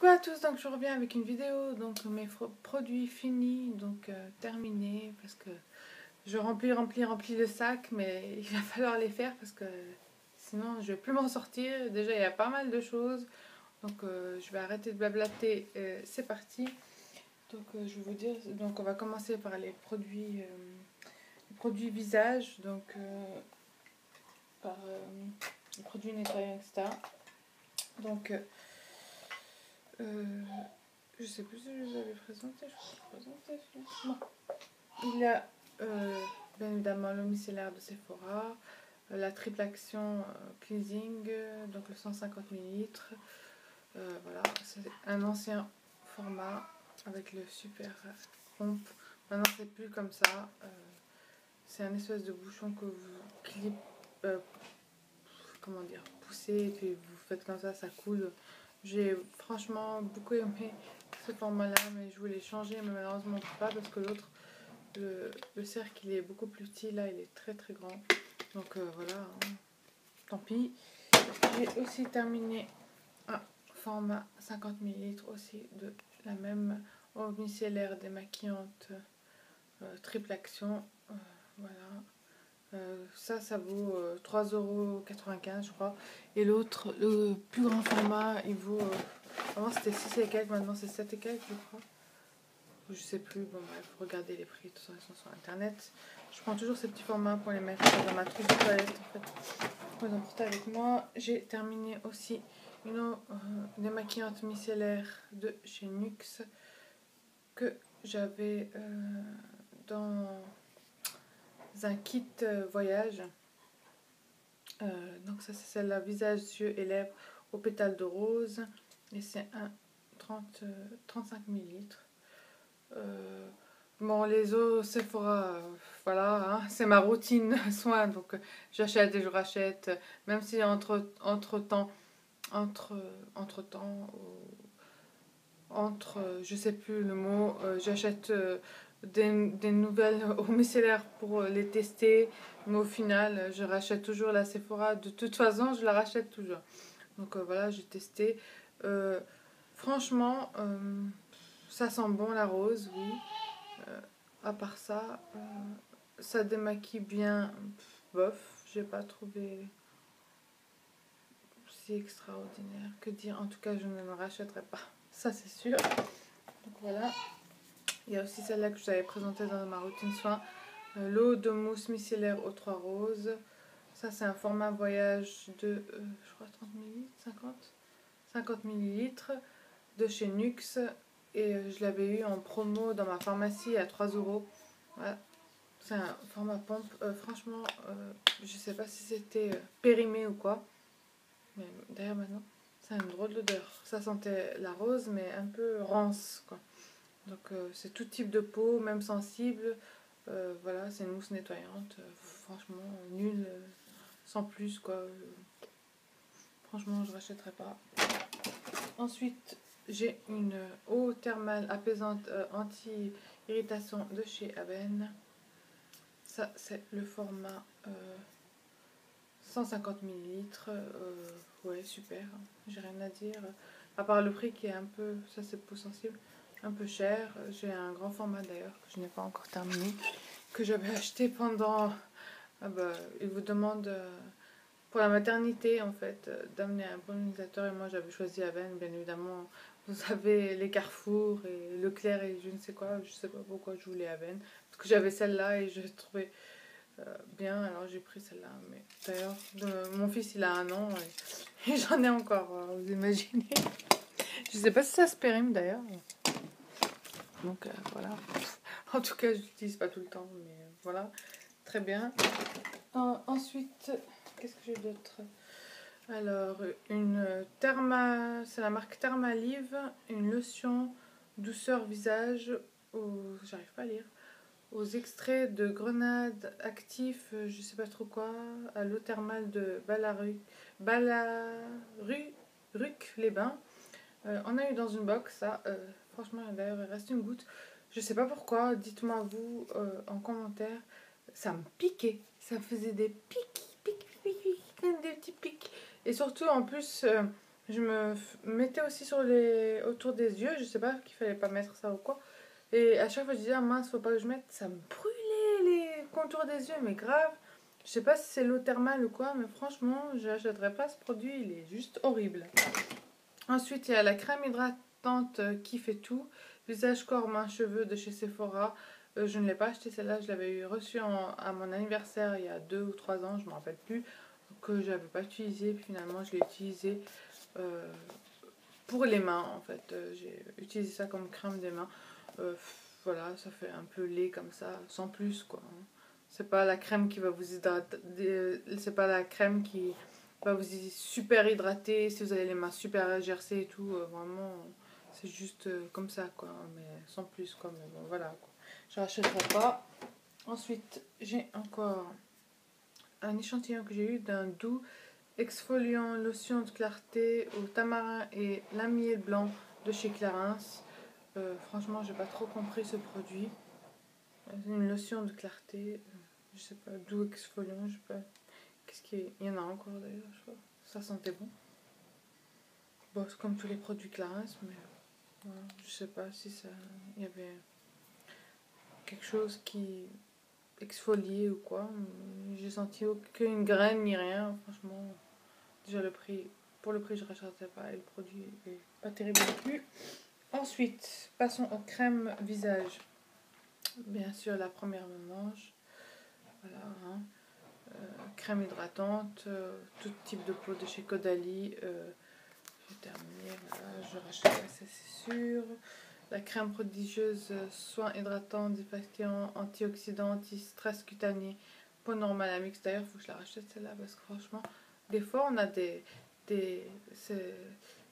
Coucou à tous, donc je reviens avec une vidéo, donc mes produits finis, donc terminés, parce que je remplis le sac, mais il va falloir les faire parce que sinon je vais plus m'en sortir. Déjà il y a pas mal de choses, donc je vais arrêter de blablater, c'est parti. Donc je vais vous dire, donc on va commencer par les produits visage, donc par les produits nettoyants, etc. Donc je sais plus si je vous avais présenté, je crois que je présentais celui-là. Il y a bien évidemment le micellaire de Sephora, la triple action cleansing, donc le 150 ml. Voilà, c'est un ancien format avec le super pompe. Maintenant c'est plus comme ça. C'est un espèce de bouchon que vous comment dire, poussez et puis vous faites comme ça coule. J'ai franchement beaucoup aimé ce format là, mais je voulais changer, mais malheureusement pas parce que l'autre, le cercle il est beaucoup plus petit, là il est très très grand, donc voilà, hein. Tant pis. J'ai aussi terminé un format 50 ml aussi de la même eau micellaire démaquillante triple action, voilà. Ça vaut 3,95 € je crois. Et l'autre, le plus grand format, il vaut... avant c'était 6 et quelques, maintenant c'est 7 et quelques je crois. Je sais plus, bon bref, regardez les prix, de toute façon ils sont sur internet. Je prends toujours ces petits formats pour les mettre dans ma trousse de toilette en fait. Pour les emporter avec moi. J'ai terminé aussi une eau démaquillante micellaire de chez NYX que j'avais dans un kit voyage. Donc ça c'est celle-là, visage, yeux et lèvres au pétale de rose, et c'est un 35 ml. Bon, les eaux Sephora, voilà, hein, c'est ma routine soin, donc j'achète et je rachète, même si entre-temps, je sais plus le mot, j'achète des nouvelles eaux micellaires pour les tester, mais au final je rachète toujours la Sephora, de toute façon je la rachète toujours. Donc voilà, j'ai testé, franchement ça sent bon la rose, oui. À part ça, ça démaquille bien, bof, j'ai pas trouvé si extraordinaire. Que dire, en tout cas je ne le rachèterai pas, ça c'est sûr. Donc voilà. Il y a aussi celle-là que je vous avais présentée dans ma routine soin, l'eau de mousse micellaire aux 3 roses. Ça c'est un format voyage de, je crois 30 ml, 50 ml de chez NYX. Et je l'avais eu en promo dans ma pharmacie à 3 €. Voilà. C'est un format pompe. Franchement, je sais pas si c'était périmé ou quoi. Mais d'ailleurs maintenant, c'est une drôle d'odeur. Ça sentait la rose, mais un peu rance, quoi. Donc c'est tout type de peau, même sensible. Voilà, c'est une mousse nettoyante. Franchement, nulle, sans plus, quoi. Franchement, je rachèterai pas. Ensuite, j'ai une eau thermale apaisante anti-irritation de chez Aven. Ça, c'est le format 150 ml. Ouais, super. J'ai rien à dire. À part le prix qui est un peu, ça c'est peau sensible, un peu cher. J'ai un grand format d'ailleurs que je n'ai pas encore terminé, que j'avais acheté pendant... il vous demande pour la maternité en fait d'amener un pollinisateur, et moi j'avais choisi Aven, bien évidemment. Vous avez les Carrefour et Leclerc et je ne sais quoi, je sais pas pourquoi je voulais Aven, parce que j'avais celle-là et je trouvais bien, alors j'ai pris celle-là. Mais d'ailleurs mon fils il a 1 an et j'en ai encore, vous imaginez. Je sais pas si ça se périme d'ailleurs, donc voilà. En tout cas je l'utilise pas tout le temps, mais voilà, très bien. Ensuite, qu'est-ce que j'ai d'autre? Alors, une c'est la marque Thermalive, une lotion douceur visage, j'arrive pas à lire, aux extraits de grenade actif, je sais pas trop quoi, à l'eau thermale de Ballaruc-les-Bains. On a eu dans une box, ça, franchement, d'ailleurs, il reste une goutte. Je sais pas pourquoi, dites-moi vous en commentaire, ça me piquait, ça faisait des pics, des petits pics. Et surtout, en plus, je me mettais aussi sur les autour des yeux, je sais pas qu'il fallait pas mettre ça ou quoi. Et à chaque fois je disais ah mince, faut pas que je mette, ça me brûlait les contours des yeux, mais grave. Je sais pas si c'est l'eau thermale ou quoi, mais franchement, j'achèterais pas ce produit, il est juste horrible. Ensuite, il y a la crème hydratante qui fait tout, visage, corps, mains, cheveux de chez Sephora. Je ne l'ai pas acheté celle-là, je l'avais reçue à mon anniversaire il y a 2 ou 3 ans, je me rappelle plus, que j'avais pas utilisé, puis finalement je l'ai utilisé euh, pour les mains en fait. J'ai utilisé ça comme crème des mains. Euh, voilà, ça fait un peu lait comme ça, sans plus quoi. C'est pas la crème qui va vous hydrater, c'est pas la crème qui va vous super hydrater si vous avez les mains super gercées et tout. Vraiment, c'est juste comme ça quoi, mais sans plus quoi. Mais bon, voilà quoi. Je rachèterai pas. Ensuite, j'ai encore un échantillon que j'ai eu d'un doux exfoliant lotion de clarté au tamarin et lamier blanc de chez Clarins. Franchement, j'ai pas trop compris ce produit. Une lotion de clarté, je sais pas, doux exfoliant, je sais pas. Qu'est-ce qu'il y a? Il y en a encore d'ailleurs, je crois. Ça sentait bon. Bon, c'est comme tous les produits Clarins, mais voilà, je sais pas si ça, il y avait quelque chose qui exfoliait ou quoi. J'ai senti aucune graine ni rien, franchement. Déjà le prix, pour le prix je ne rachèterais pas et le produit est pas terrible non plus. Ensuite, passons aux crèmes visage. Bien sûr, la première me mange. Voilà, hein. Crème hydratante, tout type de peau de chez Caudalie. J'ai terminé, voilà, je rachèterai ça c'est sûr. La crème prodigieuse, soin hydratant, défactant, antioxydant, anti-stress cutané, peau normale à mix. D'ailleurs, il faut que je la rachète celle-là parce que franchement, des fois on a des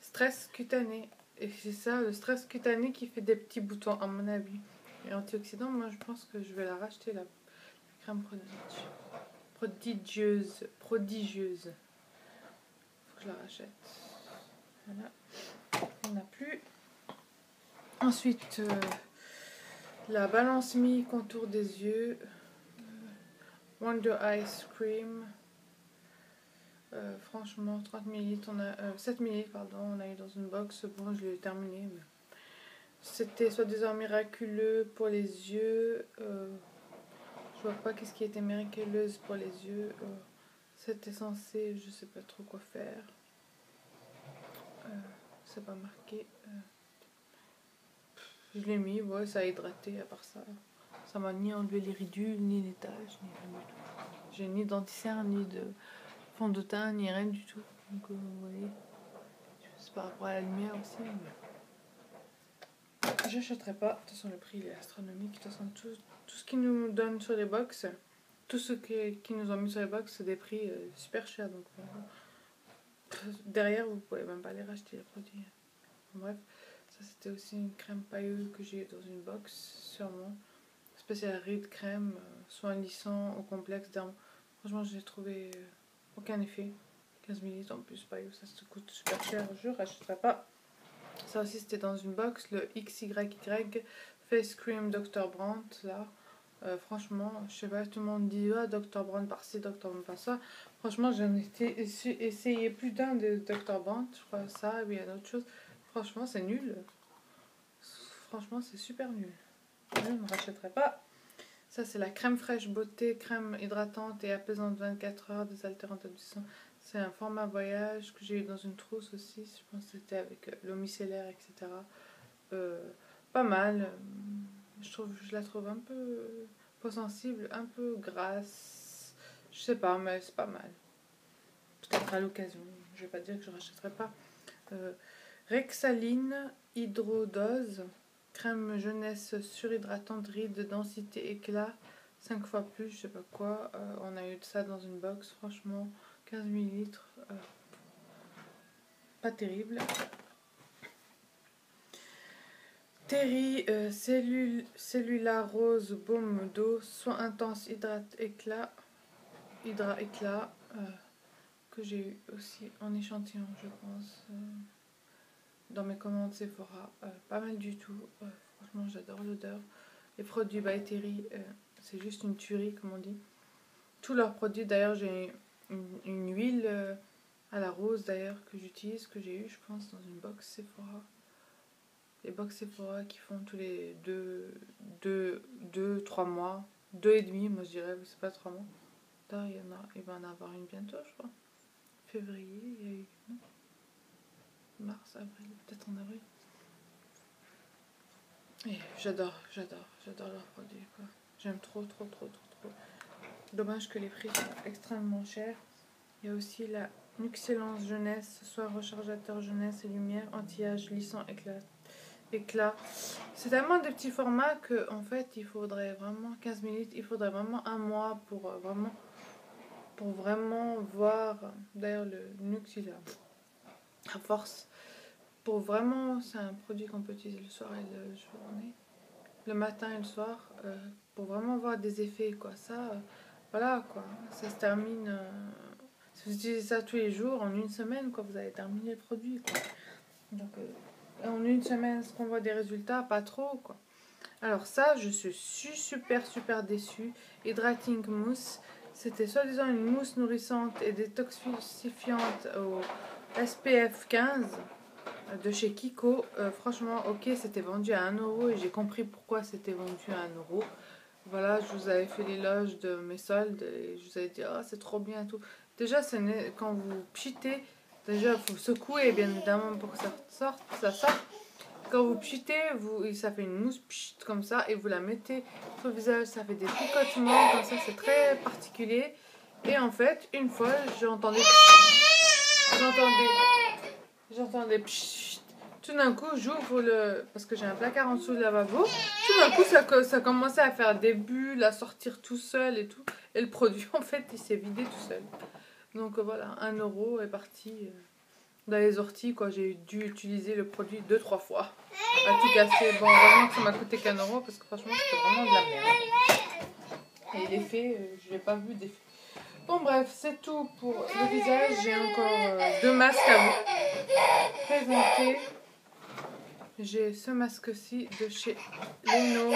stress cutané. Et c'est ça, le stress cutané qui fait des petits boutons, à mon avis. Et antioxydant, moi je pense que je vais la racheter, la crème prodigieuse. Prodigieuse. Faut que je la rachète. Voilà. Il n'y en a plus. Ensuite, la Balance Me contour des yeux. Wonder Ice Cream. Franchement, 30 ml, 7 ml, pardon, on a eu dans une box. Bon, je l'ai terminé. Mais c'était soi-disant miraculeux pour les yeux. Je vois pas qu'est-ce qui était miraculeuse pour les yeux. C'était censé, je sais pas trop quoi faire. C'est pas marqué. Je l'ai mis, ouais, ça a hydraté à part ça. Ça m'a ni enlevé les ridules, ni les taches, ni rien du tout. J'ai ni dentition, ni de fond de teint, ni rien du tout. Donc, vous voyez, c'est par rapport à la lumière aussi. Mais j'achèterai pas. De toute façon, le prix il est astronomique. De toute façon, tout ce qu'ils nous donnent sur les box, tout ce qui nous ont mis sur les box, c'est des prix super chers. Donc, derrière, vous pouvez même pas les racheter les produits. Bref, ça c'était aussi une crème pailleuse que j'ai dans une box, sûrement. Spécial riz crème, soin lissant au complexe derme. Franchement, j'ai trouvé aucun effet. 15 ml en plus, pailleuse, ça se coûte super cher. Je rachèterai pas. Ça aussi, c'était dans une box. Le XYY Face Cream Dr. Brandt, là. Franchement, je sais pas, tout le monde dit ah, Dr. Brandt par-ci, Dr. Brandt par-ça. Franchement, j'en ai essayé plus d'un de Dr. Brandt, je crois ça, et puis il y a d'autres choses. Franchement, c'est nul. Franchement, c'est super nul. Je ne rachèterai pas. Ça, c'est la crème fraîche beauté, crème hydratante et apaisante 24 heures, désaltérante à 200. C'est un format voyage que j'ai eu dans une trousse aussi. Je pense que c'était avec l'eau micellaire, etc. Pas mal. Je la trouve un peu pas sensible, un peu grasse. Je sais pas, mais c'est pas mal. Peut-être à l'occasion. Je vais pas dire que je rachèterai pas. Rexaline hydrodose. Crème jeunesse surhydratante, ride, densité, éclat. 5 fois plus, je sais pas quoi. On a eu ça dans une box, franchement. 15 ml. Pas terrible. Terry, cellular rose, baume d'eau, soin intense, éclat. Que j'ai eu aussi en échantillon, je pense. Dans mes commandes Sephora. Pas mal du tout. Franchement, j'adore l'odeur. Les produits by Terry, c'est juste une tuerie, comme on dit. Tous leurs produits, d'ailleurs, j'ai une huile à la rose d'ailleurs que j'utilise, que j'ai eu je pense dans une box Sephora. Les box Sephora qui font tous les 3 mois, 2,5 moi je dirais, c'est pas 3 mois. Là il va en avoir une bientôt je crois. Février, il y a eu, non, mars, avril, peut-être en avril. Et j'adore leurs produits quoi. J'aime trop. Dommage que les prix sont extrêmement chers. Il y a aussi la Nuxélance Jeunesse, soin rechargateur jeunesse et lumière, anti-âge, lissant, éclat. C'est tellement des petits formats que en fait il faudrait vraiment 15 minutes, il faudrait vraiment un mois pour vraiment voir. D'ailleurs le Nux il a à force. Pour vraiment, c'est un produit qu'on peut utiliser le soir et la journée, le matin et le soir, pour vraiment voir des effets quoi. Ça, voilà quoi, ça se termine. Si vous utilisez ça tous les jours, en une semaine quoi, vous avez terminé le produit quoi. Donc en une semaine, est-ce qu'on voit des résultats? Pas trop quoi. Alors ça, je suis super déçue. Hydrating Mousse, c'était soi-disant une mousse nourrissante et détoxifiante au SPF 15. De chez Kiko, franchement ok, c'était vendu à 1€ et j'ai compris pourquoi c'était vendu à 1€. Voilà, je vous avais fait l'éloge de mes soldes et je vous avais dit oh, c'est trop bien et tout. Déjà quand vous pchitez, déjà il faut secouer bien évidemment pour que ça sorte. Quand vous pchitez, ça fait une mousse pchit, comme ça et vous la mettez sur le visage, ça fait des picotements comme ça, c'est très particulier. Et en fait, une fois j'entendais pchit. Tout d'un coup, j'ouvre parce que j'ai un placard en dessous du lavabo. Tout d'un coup, ça commençait à faire des bulles, à sortir tout seul et tout. Et le produit, en fait, il s'est vidé tout seul. Donc voilà, 1€ est parti dans les orties, quoi. J'ai dû utiliser le produit 2-3 fois. À tout casser. Bon, vraiment que ça m'a coûté qu'1€, parce que franchement, c'était vraiment de la merde. Et l'effet, je n'ai pas vu d'effet. Bon bref, c'est tout pour le visage. J'ai encore 2 masques à vous présenter. J'ai ce masque-ci de chez Leno,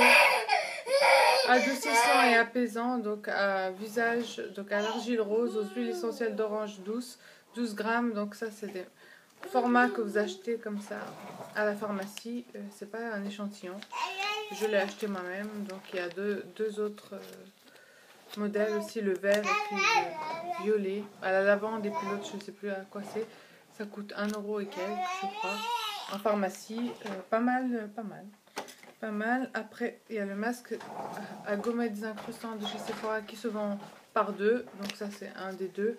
adoucissant et apaisant, donc à visage, donc à l'argile rose, aux huiles essentielles d'orange douce, 12 grammes. Donc ça c'est des formats que vous achetez comme ça à la pharmacie. C'est pas un échantillon, je l'ai acheté moi-même. Donc il y a deux autres modèles aussi, le vert et puis le violet. À la lavande et puis l'autre je ne sais plus à quoi c'est. Ça coûte 1€ et quelques je crois. En pharmacie, pas mal. Après, il y a le masque à gommettes désincrustantes de chez Sephora qui se vend par 2. Donc ça, c'est un des deux.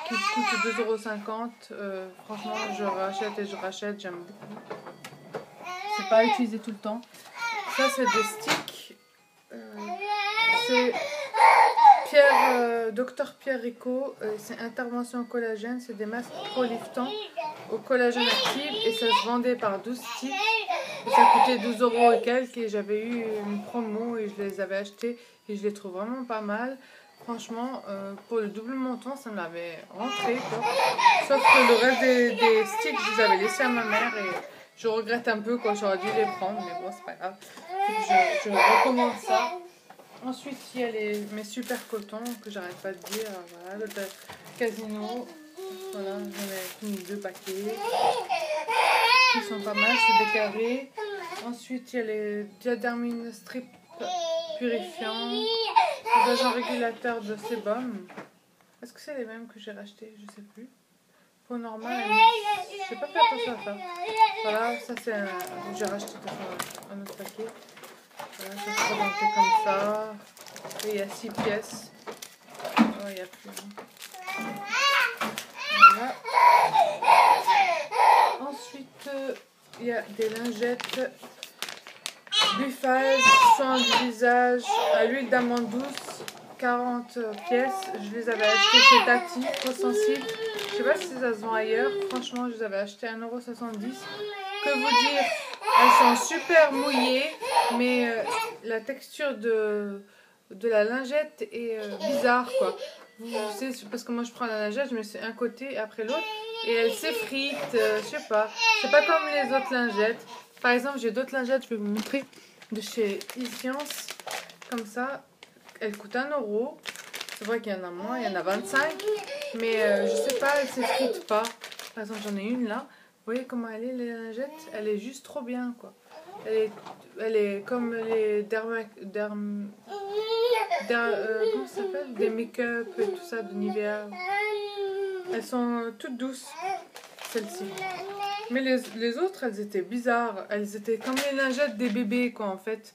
Qui coûte 2,50 €. Franchement, je rachète, j'aime beaucoup. C'est pas utilisé tout le temps. Ça, c'est des sticks. C'est Dr Pierre Rico. C'est intervention collagène. C'est des masques proliftant au collagène actif et ça se vendait par 12 sticks et ça coûtait 12€ et quelques et j'avais eu une promo et je les avais achetés et je les trouve vraiment pas mal. Franchement, pour le double montant, ça m'avait rentré quoi. Sauf que le reste des sticks, je les avais laissés à ma mère et je regrette un peu quoi, j'aurais dû les prendre, mais bon, c'est pas grave. Je recommande ça. Ensuite, il y a mes super cotons que j'arrête pas de dire. Voilà, le Casino. Voilà, j'en ai mis 2 paquets. Ils sont pas mal, c'est des carrés. Ensuite, il y a les Diadermine Strip purifiants. Les agents régulateurs de sébum. Est-ce que c'est les mêmes que j'ai rachetés? Je sais plus. Peau normale, j'ai pas fait attention à ça. Voilà, ça c'est j'ai racheté un autre paquet. Voilà, ça se présentait comme ça. Et il y a 6 pièces. Oh, il n'y a plus. Voilà. Ensuite, il y a des lingettes Buffage, soin du visage à l'huile d'amande douce, 40 pièces. Je les avais achetées chez Tati, trop sensible. Je sais pas si ça se vend ailleurs. Franchement, je les avais achetées à 1,70 €. Que vous dire, elles sont super mouillées, mais la texture de la lingette est bizarre quoi. Vous savez, parce que moi je prends la lingette, je mets un côté après l'autre et elle s'effrite, je sais pas. C'est pas comme les autres lingettes. Par exemple, j'ai d'autres lingettes, je vais vous montrer, de chez e-Science, comme ça. Elles coûtent 1€. C'est vrai qu'il y en a moins, il y en a 25. Mais je sais pas, elle s'effrite pas. Par exemple, j'en ai une là. Vous voyez comment elle est, les lingettes? Elle est juste trop bien, quoi. Elle est comme les comment ça s'appelle? Des make-up et tout ça de Nivea. Elles sont toutes douces, celles-ci. Mais les autres, elles étaient bizarres. Elles étaient comme les lingettes des bébés, quoi, en fait.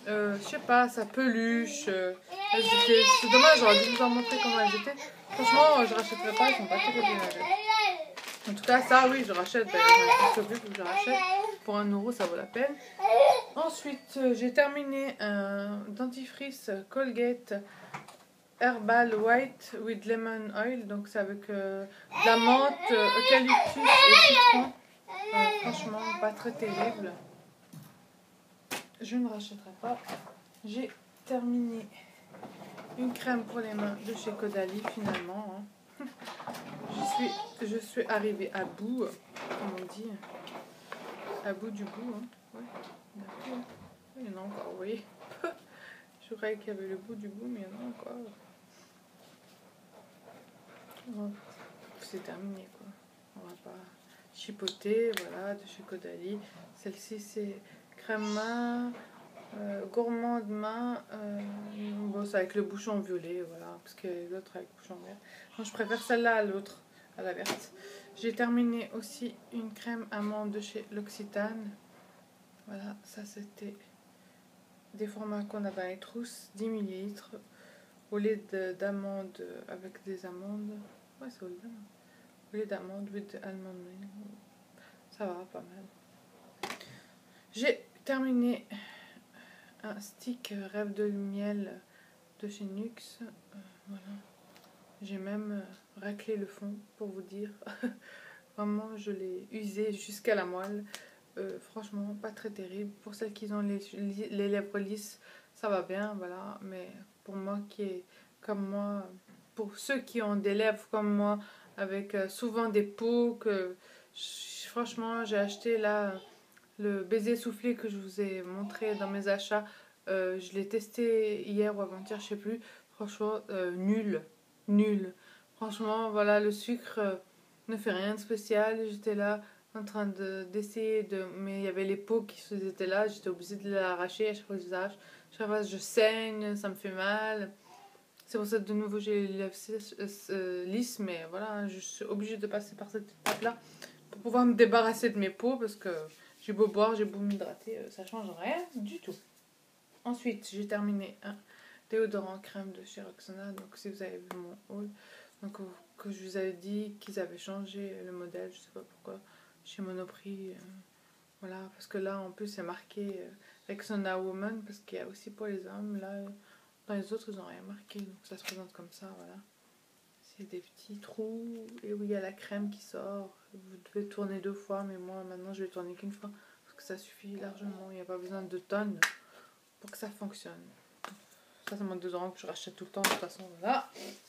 Je sais pas, ça peluche. C'est dommage, j'aurais dû vous en montrer comment elles étaient. Franchement, je rachèterais pas, elles sont pas terribles, les lingettes. En tout cas, ça, oui, je rachète. J'ai un petit que je rachète. Pour 1 euro, ça vaut la peine. Ensuite, j'ai terminé un dentifrice Colgate Herbal White with Lemon Oil. Donc, c'est avec de la menthe, eucalyptus et citron. Franchement, pas très terrible. Je ne rachèterai pas. J'ai terminé une crème pour les mains de chez Caudalie, finalement. Hein. Je suis arrivée à bout, comme on dit. À bout du bout. Hein. Ouais. Il y en a encore, vous voyez. Je croyais qu'il y avait le bout du bout, mais il y en a encore. Bon, c'est terminé, quoi. On va pas chipoter, voilà, de chez Caudalie. Celle-ci, c'est crème main, gourmande main. Bon, c'est avec le bouchon violet, voilà, parce que l'autre avec le bouchon vert. Moi, je préfère celle-là à l'autre, à la verte. J'ai terminé aussi une crème amande de chez L'Occitane. Voilà, ça c'était des formats qu'on a dans les trousses, 10 ml, au lait d'amande avec des amandes. Ouais, c'est au lait d'amande with almond milk. Ça va, pas mal. J'ai terminé un stick rêve de miel de chez Nuxe. Voilà. J'ai même raclé le fond pour vous dire. Vraiment, je l'ai usé jusqu'à la moelle. Franchement, pas très terrible. Pour celles qui ont les lèvres lisses, ça va bien, voilà. Mais pour moi qui est comme moi, pour ceux qui ont des lèvres comme moi, avec souvent des peaux, franchement, j'ai acheté là le baiser soufflé que je vous ai montré dans mes achats. Je l'ai testé hier ou avant-hier, je sais plus. Franchement, nul. Nul. Franchement, voilà, le sucre ne fait rien de spécial. J'étais là en train d'essayer de... Mais il y avait les peaux qui étaient là. J'étais obligée de l'arracher à chaque fois que je les arrache. Chaque fois je saigne, ça me fait mal. C'est pour ça que de nouveau j'ai les lèvres lisses. Mais voilà, je suis obligée de passer par cette étape-là pour pouvoir me débarrasser de mes peaux. Parce que j'ai beau boire, j'ai beau m'hydrater, ça change rien du tout. Ensuite, j'ai terminé un déodorant crème de chez Rexona. Donc si vous avez vu mon haul, donc que je vous avais dit qu'ils avaient changé le modèle, je sais pas pourquoi, chez Monoprix. Voilà, parce que là en plus c'est marqué Rexona Woman, parce qu'il y a aussi pour les hommes. Là, dans les autres ils n'ont rien marqué, donc ça se présente comme ça, voilà. C'est des petits trous, et oui, il y a la crème qui sort. Vous devez tourner 2 fois, mais moi maintenant je vais tourner qu'une fois, parce que ça suffit largement, il n'y a pas besoin de tonnes pour que ça fonctionne. Ça, c'est mon déodorant que je rachète tout le temps, de toute façon, voilà.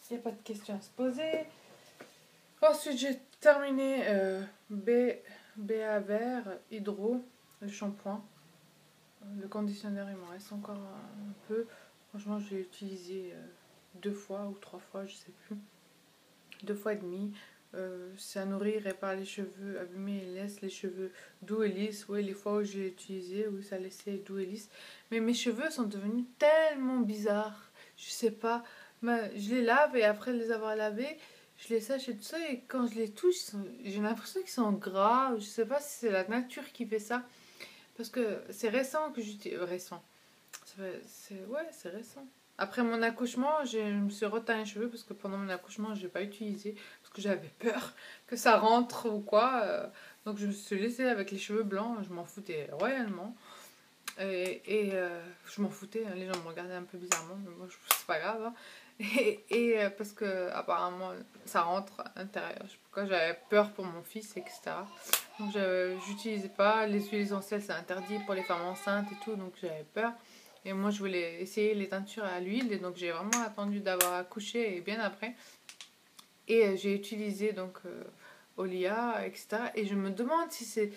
Il n'y a pas de questions à se poser. Ensuite, j'ai terminé BA Vert Hydro, le shampoing. Le conditionneur, il m'en reste encore un peu. Franchement, je l'ai utilisé 2 fois ou 3 fois, je sais plus. 2 fois et demi. Ça nourrit, répare les cheveux abîmés et laisse les cheveux doux et lisses. Oui, les fois où j'ai utilisé, oui, ça laissait doux et lisse. Mais mes cheveux sont devenus tellement bizarres. Je sais pas. Mais je les lave et après les avoir lavés, je les sèche et tout ça. Et quand je les touche, j'ai l'impression qu'ils sont gras. Je sais pas si c'est la nature qui fait ça. Parce que c'est récent que j'utilise. Récent. Ouais, c'est récent. Après mon accouchement, je me suis reteint les cheveux parce que pendant mon accouchement, je n'ai pas utilisé parce que j'avais peur que ça rentre ou quoi. Donc je me suis laissée avec les cheveux blancs, je m'en foutais royalement. Je m'en foutais, hein, les gens me regardaient un peu bizarrement, mais moi c'est pas grave. Hein. Parce que apparemment ça rentre à l'intérieur. Je sais pas pourquoi, j'avais peur pour mon fils, etc. Donc j'utilisais pas. Les huiles essentielles, c'est interdit pour les femmes enceintes et tout, donc j'avais peur. Et moi, je voulais essayer les teintures à l'huile. Et donc, j'ai vraiment attendu d'avoir accouché et bien après. Et j'ai utilisé donc Olia, etc. Et je me demande si c'est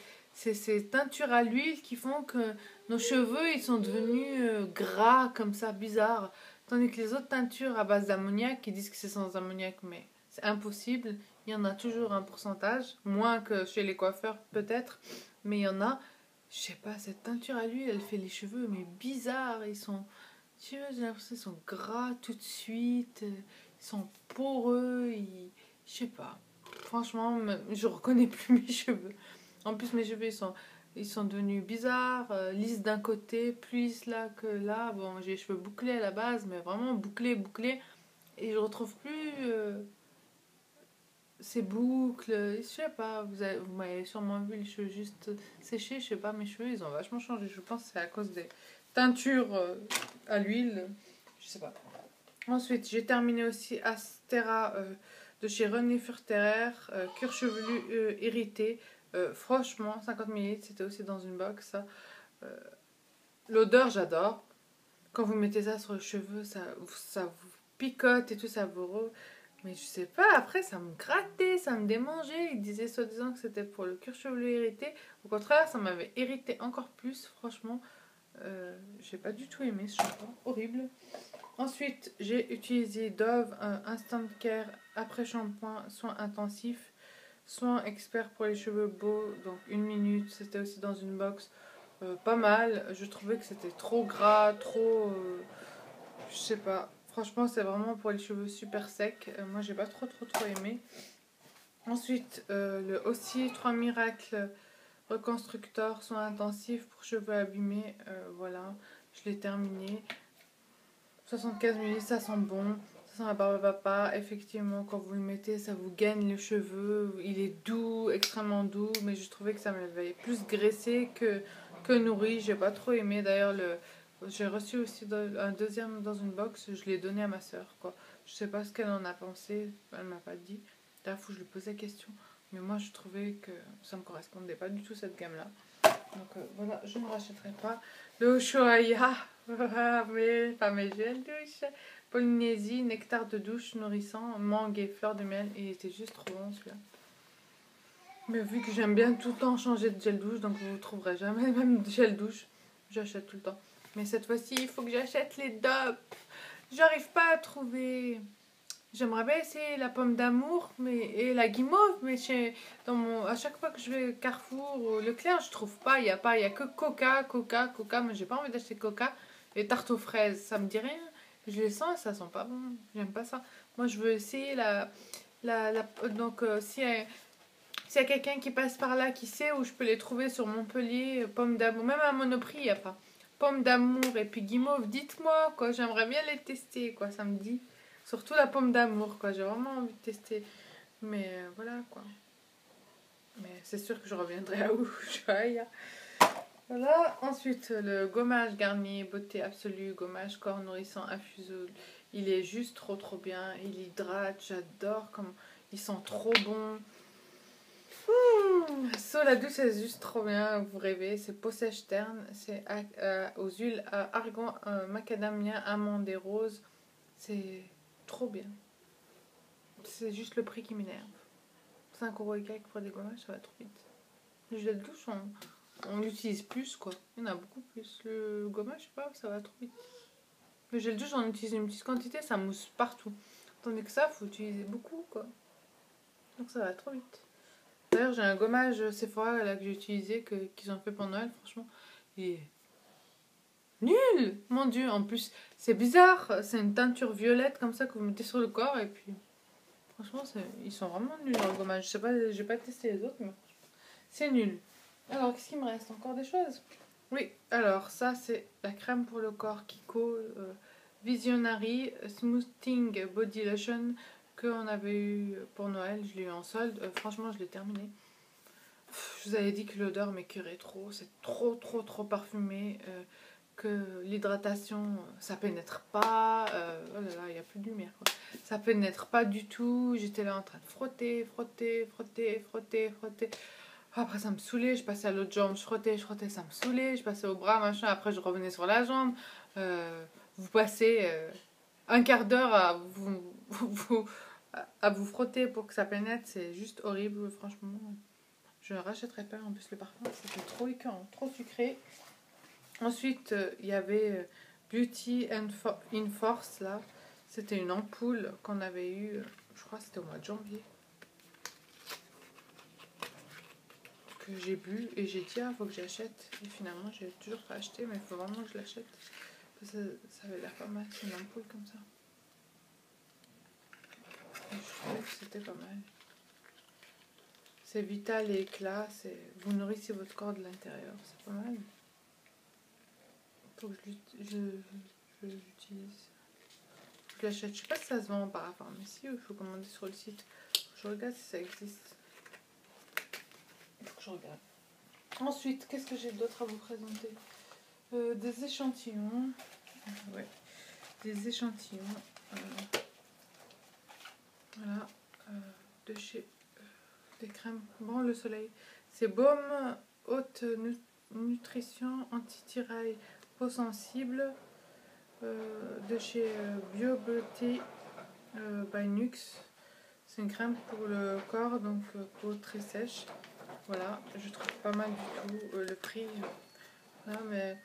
ces teintures à l'huile qui font que nos cheveux, ils sont devenus gras comme ça, bizarres. Tandis que les autres teintures à base d'ammoniac, qui disent que c'est sans ammoniac, mais c'est impossible. Il y en a toujours un pourcentage, moins que chez les coiffeurs peut-être, mais il y en a. Je sais pas, cette teinture à l'huile, elle fait les cheveux, mais bizarres. Ils sont, tu vois, j'ai l'impression qu'ils sont gras tout de suite. Ils sont poreux. Je sais pas. Franchement, je reconnais plus mes cheveux. En plus, mes cheveux, ils sont devenus bizarres, lisses d'un côté, plus lisses là que là. Bon, j'ai les cheveux bouclés à la base, mais vraiment bouclés, bouclés. Et je retrouve plus ces boucles. Je sais pas, vous m'avez sûrement vu les cheveux juste séchés. Je sais pas, mes cheveux, ils ont vachement changé. Je pense que c'est à cause des teintures à l'huile. Je sais pas. Ensuite, j'ai terminé aussi Astera de chez René Furterer, cuir chevelu irrité. Franchement, 50 ml, c'était aussi dans une box. Ça. Euh, L'odeur, j'adore. Quand vous mettez ça sur les cheveux, ça vous picote et tout, ça vous... Mais je sais pas, après, ça me grattait, ça me démangeait. Ils disaient soi-disant que c'était pour le cuir chevelu irrité. Au contraire, ça m'avait irrité encore plus, franchement. J'ai pas du tout aimé ce shampoing, horrible. Ensuite, j'ai utilisé Dove Instant Care après shampoing, soin intensif, soin expert pour les cheveux beaux, donc 1 minute, c'était aussi dans une box, pas mal. Je trouvais que c'était trop gras, trop, je sais pas. Franchement, c'est vraiment pour les cheveux super secs. Moi, j'ai pas trop aimé. Ensuite, le aussi 3 miracles reconstructeur, soin intensif pour cheveux abîmés. Voilà, je l'ai terminé. 75 ml, ça sent bon. Ça sent la barbe à papa. Effectivement, quand vous le mettez, ça vous gaine les cheveux. Il est doux, extrêmement doux. Mais je trouvais que ça m'avait plus graissé que nourri. J'ai pas trop aimé. D'ailleurs, j'ai reçu aussi un deuxième dans une box. Je l'ai donné à ma soeur, quoi. Je sais pas ce qu'elle en a pensé. Elle m'a pas dit. D'ailleurs, faut que je lui pose la question. Mais moi, je trouvais que ça me correspondait pas du tout, cette gamme-là. Donc voilà, je ne rachèterai pas. Le Ushuaïa, mais pas mes gels douche. Polynésie, nectar de douche nourrissant, mangue et fleur de miel. Il était juste trop bon celui-là. Mais vu que j'aime bien tout le temps changer de gel douche, donc vous ne trouverez jamais le même gel douche, j'achète tout le temps. Mais cette fois-ci, il faut que j'achète les DOP. J'arrive pas à trouver. J'aimerais bien essayer la pomme d'amour et la guimauve, mais à chaque fois que je vais Carrefour ou Leclerc, je trouve pas. Il y a que Coca. Mais j'ai pas envie d'acheter Coca. Et tarte aux fraises, ça me dit rien. Je les sens et ça sent pas bon. J'aime pas ça. Moi, je veux essayer donc, s'il y a quelqu'un qui passe par là, qui sait où je peux les trouver sur Montpellier, pomme d'amour, même à Monoprix, il n'y a pas. Pomme d'amour et puis guimauve, dites-moi, quoi. J'aimerais bien les tester, quoi, samedi. Surtout la pomme d'amour, quoi. J'ai vraiment envie de tester. Mais voilà, quoi. Mais c'est sûr que je reviendrai à Ushuaïa. Voilà. Ensuite, le gommage Garnier, beauté absolue, gommage corps nourrissant infusable. Il est juste trop bien. Il hydrate, j'adore. Il sent trop bon. La douce, c'est juste trop bien. Vous rêvez. C'est peau sèche terne. C'est aux huiles argan, macadamia, amande et rose. C'est trop bien. C'est juste le prix qui m'énerve. 5 € et quelques pour des gommages, ça va trop vite. Le gel de douche, on l'utilise plus, quoi. Il y en a beaucoup plus. Le gommage, je sais pas, ça va trop vite. Le gel de douche, on utilise une petite quantité, ça mousse partout. Tandis que ça, faut utiliser beaucoup, quoi. Donc ça va trop vite. D'ailleurs, j'ai un gommage Sephora là, que j'ai utilisé, qu'ils ont fait pour Noël, franchement. Il est nul! Mon Dieu, en plus, c'est bizarre. C'est une teinture violette comme ça que vous mettez sur le corps et puis... Franchement, ils sont vraiment nuls dans le gommage. Je sais pas, j'ai pas testé les autres, mais c'est nul. Alors, qu'est-ce qu'il me reste? Encore des choses? Oui, alors ça, c'est la crème pour le corps Kiko Visionary Smoothing Body Lotion qu'on avait eu pour Noël. Je l'ai eu en solde. Franchement, je l'ai terminé. Je vous avais dit que l'odeur m'écœurait trop. C'est trop parfumé. Que l'hydratation, ça pénètre pas. Oh là là, il n'y a plus de lumière, quoi. Ça pénètre pas du tout. J'étais là en train de frotter. Après, ça me saoulait. Je passais à l'autre jambe, je frottais, ça me saoulait. Je passais au bras, machin. Après, je revenais sur la jambe. Vous passez un quart d'heure à vous frotter pour que ça pénètre. C'est juste horrible, franchement. Je ne rachèterai pas. En plus, le parfum, c'était trop écœurant, trop sucré. Ensuite, il y avait Beauty in Force, là. C'était une ampoule qu'on avait eue. je crois que c'était au mois de janvier, que j'ai bu et j'ai dit, ah, faut que j'achète. Et finalement, j'ai toujours pas acheté, mais il faut vraiment que je l'achète. Parce que ça avait l'air pas mal, c'est une ampoule comme ça. Et je trouvais que c'était pas mal. C'est vital et éclat, vous nourrissez votre corps de l'intérieur, c'est pas mal. Faut que je l'utilise. Je l'achète, je sais pas si ça se vend par la pharmacie ou il faut commander sur le site. Je regarde si ça existe. Il faut que je regarde. Ensuite, qu'est-ce que j'ai d'autre à vous présenter? Des échantillons. Ouais, des échantillons. Voilà, de chez des crèmes. Bon, le soleil. C'est baume haute nutrition anti-tiraille peau sensible de chez BioBeauty by Nux. C'est une crème pour le corps, donc peau très sèche. Voilà, je trouve pas mal du tout. Le prix, voilà, mais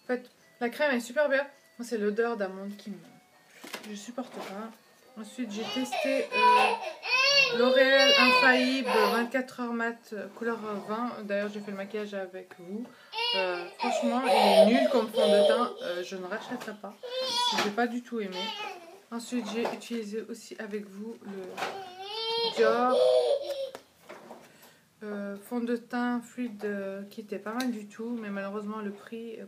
en fait, la crème est super bien. Moi, c'est l'odeur d'amande qui me... Je supporte pas. Ensuite, j'ai testé L'Oréal Infaillible 24 heures mat couleur 20. D'ailleurs, j'ai fait le maquillage avec vous. Franchement, il est nul comme fond de teint. Je ne rachèterai pas. Je n'ai pas du tout aimé. Ensuite, j'ai utilisé aussi avec vous le Dior fond de teint fluide qui était pas mal du tout. Mais malheureusement, le prix...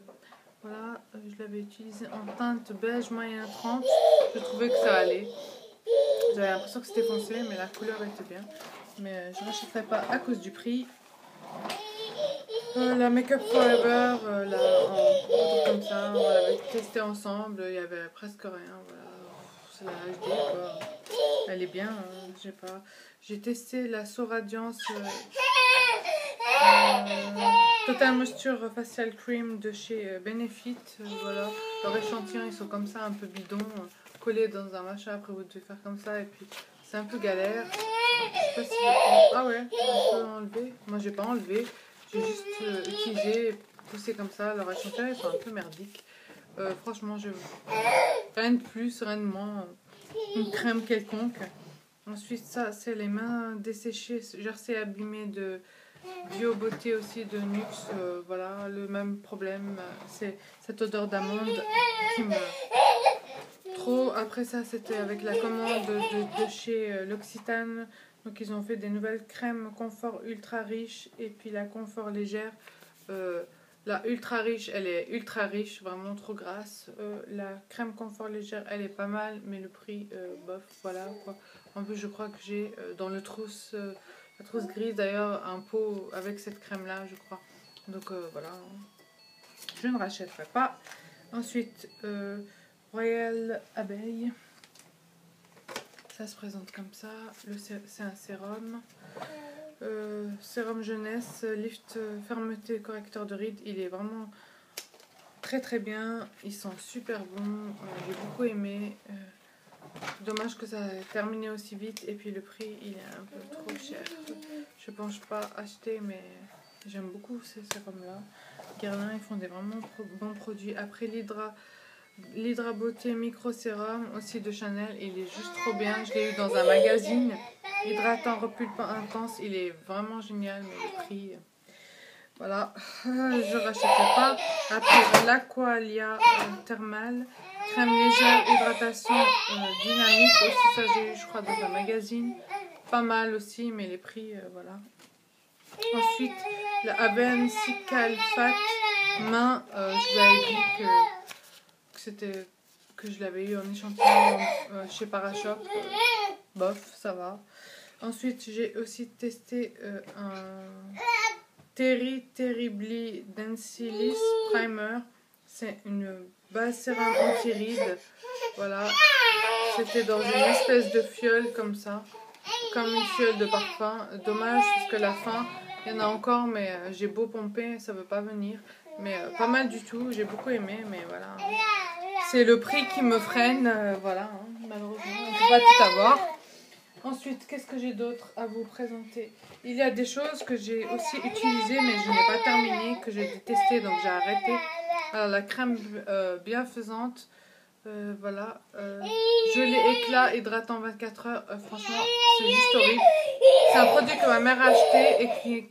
voilà, je l'avais utilisé en teinte beige moyen 30. Je trouvais que ça allait. J'avais l'impression que c'était foncé, mais la couleur était bien. Mais je ne rachèterai pas à cause du prix. La Make Up Forever, en comme ça, on l'avait testé ensemble. Il y avait presque rien. Voilà. C'est la HD, quoi. Elle est bien, j'ai pas. J'ai testé la So Radiance Total Moisture Facial Cream de chez Benefit. Voilà. Leur échantillon, ils sont comme ça, un peu bidon. Collé dans un machin, après vous devez faire comme ça et puis c'est un peu galère. Je sais pas si ah ouais, on peut enlever. Moi j'ai pas enlevé, j'ai juste utilisé, poussé comme ça. Leurs échantillons ils sont un peu merdiques. Franchement, rien de plus, rien de moins. Une crème quelconque. Ensuite, ça c'est les mains desséchées, jersey abîmé de BioBeauty aussi de Nux. Voilà, le même problème, c'est cette odeur d'amande qui me... Trop. Après ça, c'était avec la commande de chez L'Occitane. Donc, ils ont fait des nouvelles crèmes confort ultra riche et puis la confort légère. La ultra riche, elle est ultra riche, vraiment trop grasse. La crème confort légère, elle est pas mal, mais le prix, bof, voilà quoi. En plus, je crois que j'ai dans la trousse grise d'ailleurs un pot avec cette crème là, je crois. Donc voilà, je ne rachèterai pas. Ensuite, Royal Abeille, ça se présente comme ça. C'est un sérum, sérum jeunesse, lift, fermeté, correcteur de rides. Il est vraiment très très bien. Ils sont super bons. J'ai beaucoup aimé. Dommage que ça ait terminé aussi vite. Et puis le prix, il est un peu trop cher. Je pense pas acheter, mais j'aime beaucoup ces sérums là. Guerlain, ils font des vraiment bons produits. Après l'Hydra Beauté Micro Sérum aussi de Chanel, il est juste trop bien. Je l'ai eu dans un magazine. Hydratant, repulpant intense, il est vraiment génial, mais le prix, voilà, je rachèterai pas. Après l'Aqualia Thermal, crème légère, hydratation dynamique, aussi ça j'ai eu je crois dans un magazine. Pas mal aussi, mais les prix, voilà. Ensuite, la Abensical Fat main, je vous avais dit que je l'avais eu en échantillon chez Parashop. Bof, ça va. Ensuite, j'ai aussi testé un Terribly Densilis Primer. C'est une base sérum anti-rides. Voilà. C'était dans une espèce de fiole comme ça. Comme une fiole de parfum. Dommage parce que la fin, il y en a encore, mais j'ai beau pomper, ça veut pas venir. Mais pas mal du tout. J'ai beaucoup aimé, mais voilà. C'est le prix qui me freine. Voilà, hein, malheureusement. On ne peut pas tout avoir. Ensuite, qu'est-ce que j'ai d'autre à vous présenter? Il y a des choses que j'ai aussi utilisées, mais je n'ai pas terminé, que j'ai testé, donc j'ai arrêté. Alors, la crème bienfaisante Voilà. Gelée éclat hydratant 24 heures. Franchement, c'est juste horrible. C'est un produit que ma mère a acheté et qui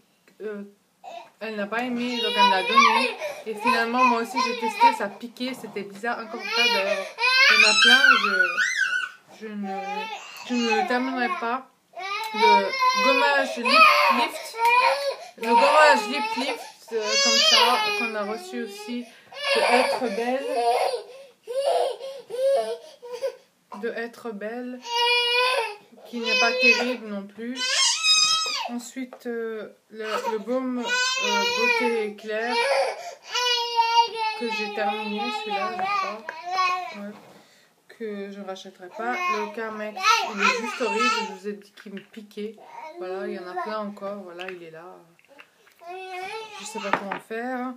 elle n'a pas aimé, donc elle me l'a donné. Et finalement, moi aussi j'ai testé, ça piquait, c'était bizarre, inconfortable. D'ailleurs, il y en a plein, je ne le terminerai pas. Le gommage lip lift, comme ça, qu'on a reçu aussi de Être Belle, qui n'est pas terrible non plus. Ensuite, le baume beauté éclair que j'ai terminé, celui-là, je crois, ouais, que je ne rachèterai pas. Le Carmex, il est juste horrible, je vous ai dit qu'il me piquait. Voilà, il y en a plein encore, voilà, il est là. Je ne sais pas comment faire.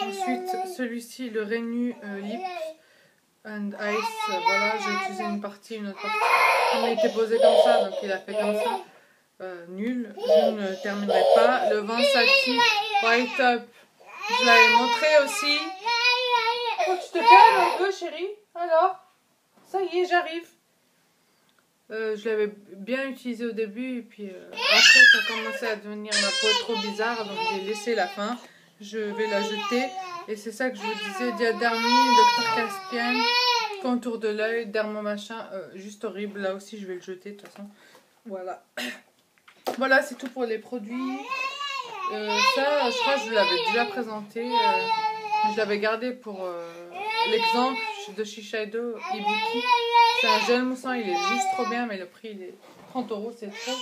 Ensuite, celui-ci, le Renew Lips and Ice, voilà, j'ai utilisé une autre partie. Il a été posé comme ça, donc il a fait comme ça. Nul, je ne terminerai pas. Le Vansati White Up, je l'avais montré aussi. Faut que tu te calmes un peu, chérie. Alors, ça y est, j'arrive. Je l'avais bien utilisé au début, et puis après, ça a commencé à devenir ma peau trop bizarre, donc j'ai laissé la fin. Je vais la jeter, et c'est ça que je vous disais. Diadermie, Dr Caspian, contour de l'œil, dermo machin, juste horrible. Là aussi, je vais le jeter de toute façon. Voilà. Voilà, c'est tout pour les produits. Ça, je crois que je l'avais déjà présenté. Je l'avais gardé pour l'exemple de Shiseido Ibuki. C'est un gel moussant, il est juste trop bien, mais le prix, il est 30 €, c'est trop.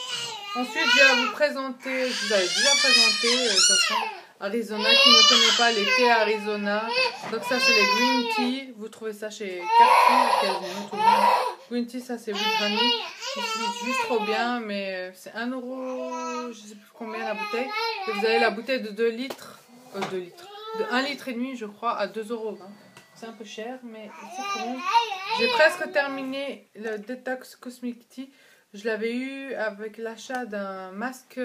Ensuite, je vais vous présenter, je vous avais déjà présenté, de toute façon, Arizona, qui ne connaît pas les thés Arizona. Donc ça, c'est les Green Tea. Vous trouvez ça chez Carrefour, quasiment tout le monde. Green Tea, ça, c'est Wigranny. C'est juste trop bien, mais c'est 1 €, je sais plus combien la bouteille. Et vous avez la bouteille de 2 litres, de 1,5 litre, je crois, à 2,20 €. C'est un peu cher, mais c'est trop bon. J'ai presque terminé le Detox Cosmic Tea. Je l'avais eu avec l'achat d'un masque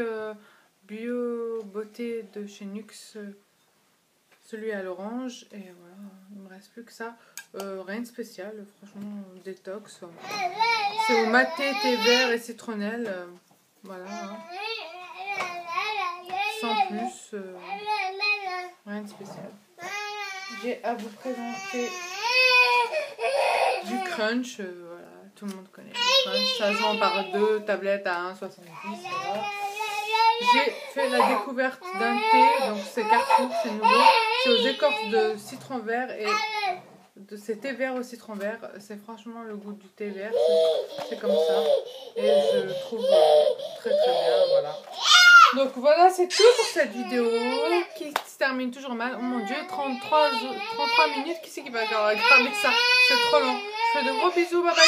bio beauté de chez Nuxe, celui à l'orange. Et voilà, il ne me reste plus que ça. Rien de spécial, franchement, détox. C'est au maté, thé vert et citronnelle. Voilà. Hein. Sans plus, rien de spécial. J'ai à vous présenter du crunch. Voilà, tout le monde connaît le crunch. Ça se vend par 2 tablettes à 1,70 €. Voilà. J'ai fait la découverte d'un thé, donc c'est Carrefour, c'est nouveau. C'est aux écorces de citron vert et de ces thés verts au citron vert. C'est franchement le goût du thé vert, c'est comme ça. Et je trouve très très bien, voilà. Donc voilà, c'est tout pour cette vidéo qui se termine toujours mal. Oh mon dieu, 33 minutes, qui c'est qui va regarder ça? C'est trop long. Je fais de gros bisous, bye bye.